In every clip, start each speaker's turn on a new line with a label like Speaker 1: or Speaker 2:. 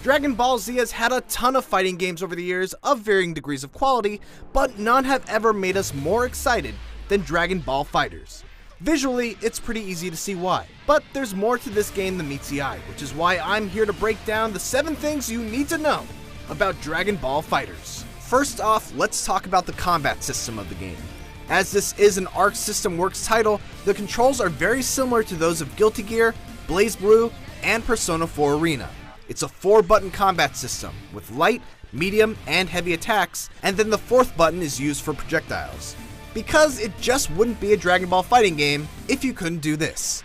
Speaker 1: Dragon Ball Z has had a ton of fighting games over the years of varying degrees of quality, but none have ever made us more excited than Dragon Ball FighterZ. Visually, it's pretty easy to see why, but there's more to this game than meets the eye, which is why I'm here to break down the 7 things you need to know about Dragon Ball FighterZ. First off, let's talk about the combat system of the game. As this is an Arc System Works title, the controls are very similar to those of Guilty Gear, BlazBlue, and Persona 4 Arena. It's a 4-button combat system, with light, medium, and heavy attacks, and then the 4th button is used for projectiles. Because it just wouldn't be a Dragon Ball fighting game if you couldn't do this.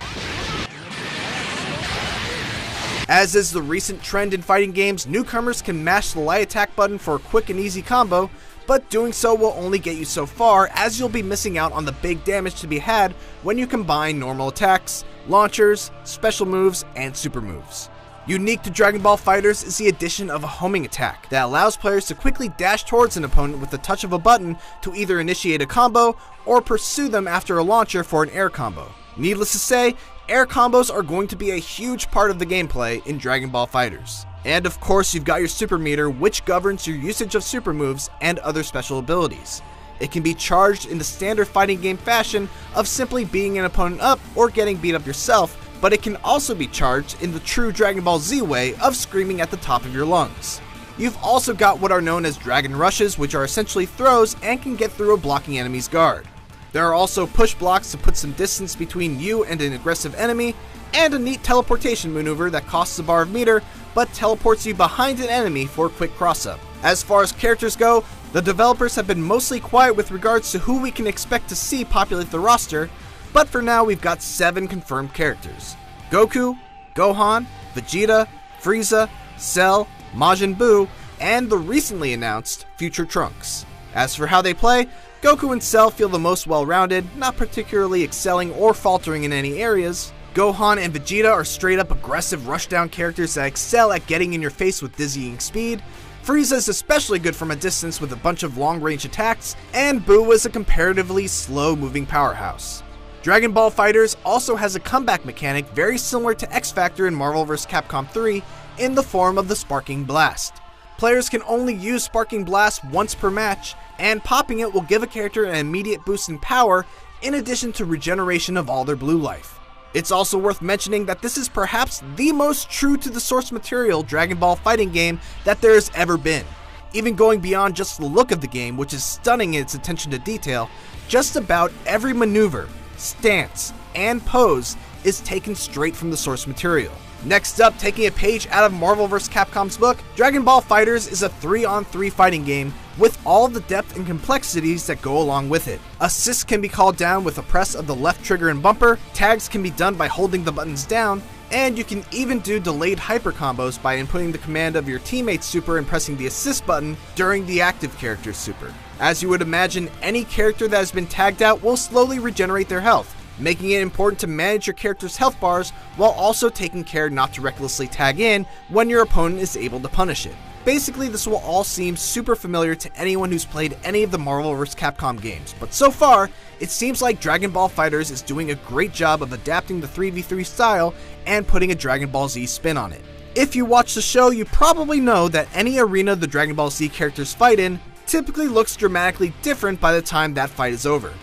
Speaker 1: As is the recent trend in fighting games, newcomers can mash the light attack button for a quick and easy combo, but doing so will only get you so far, as you'll be missing out on the big damage to be had when you combine normal attacks, launchers, special moves, and super moves. Unique to Dragon Ball FighterZ is the addition of a homing attack that allows players to quickly dash towards an opponent with the touch of a button to either initiate a combo or pursue them after a launcher for an air combo. Needless to say, air combos are going to be a huge part of the gameplay in Dragon Ball FighterZ. And of course, you've got your super meter, which governs your usage of super moves and other special abilities. It can be charged in the standard fighting game fashion of simply beating an opponent up or getting beat up yourself, but it can also be charged in the true Dragon Ball Z way of screaming at the top of your lungs. You've also got what are known as Dragon Rushes, which are essentially throws and can get through a blocking enemy's guard. There are also push blocks to put some distance between you and an aggressive enemy, and a neat teleportation maneuver that costs a bar of meter, but teleports you behind an enemy for a quick cross-up. As far as characters go, the developers have been mostly quiet with regards to who we can expect to see populate the roster, but for now we've got 7 confirmed characters: Goku, Gohan, Vegeta, Frieza, Cell, Majin Buu, and the recently announced Future Trunks. As for how they play, Goku and Cell feel the most well-rounded, not particularly excelling or faltering in any areas. Gohan and Vegeta are straight up aggressive rushdown characters that excel at getting in your face with dizzying speed. Frieza is especially good from a distance with a bunch of long-range attacks, and Buu is a comparatively slow-moving powerhouse. Dragon Ball FighterZ also has a comeback mechanic very similar to X Factor in Marvel vs. Capcom 3 in the form of the Sparking Blast. Players can only use Sparking Blast once per match, and popping it will give a character an immediate boost in power in addition to regeneration of all their blue life. It's also worth mentioning that this is perhaps the most true to the source material Dragon Ball fighting game that there has ever been. Even going beyond just the look of the game, which is stunning in its attention to detail, just about every maneuver, stance, and pose is taken straight from the source material. Next up, taking a page out of Marvel vs. Capcom's book, Dragon Ball FighterZ is a 3-on-3 fighting game with all the depth and complexities that go along with it. Assists can be called down with a press of the left trigger and bumper, tags can be done by holding the buttons down, and you can even do delayed hyper combos by inputting the command of your teammate's super and pressing the assist button during the active character's super. As you would imagine, any character that has been tagged out will slowly regenerate their health, making it important to manage your character's health bars while also taking care not to recklessly tag in when your opponent is able to punish it. Basically, this will all seem super familiar to anyone who's played any of the Marvel vs. Capcom games, but so far, it seems like Dragon Ball FighterZ is doing a great job of adapting the 3v3 style and putting a Dragon Ball Z spin on it. If you watch the show, you probably know that any arena the Dragon Ball Z characters fight in typically looks dramatically different by the time that fight is over.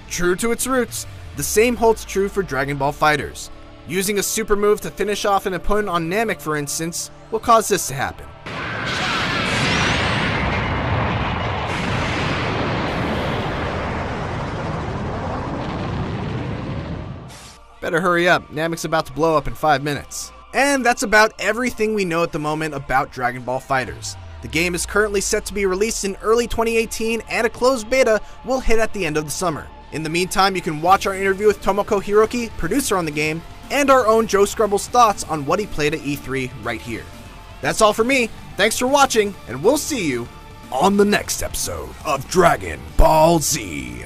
Speaker 1: True to its roots, the same holds true for Dragon Ball FighterZ. Using a super move to finish off an opponent on Namek, for instance, will cause this to happen. Better hurry up, Namek's about to blow up in 5 minutes. And that's about everything we know at the moment about Dragon Ball FighterZ. The game is currently set to be released in early 2018, and a closed beta will hit at the end of the summer. In the meantime, you can watch our interview with Tomoko Hiroki, producer on the game, and our own Joe Scrubble's thoughts on what he played at E3 right here. That's all for me, thanks for watching, and we'll see you on the next episode of Dragon Ball Z.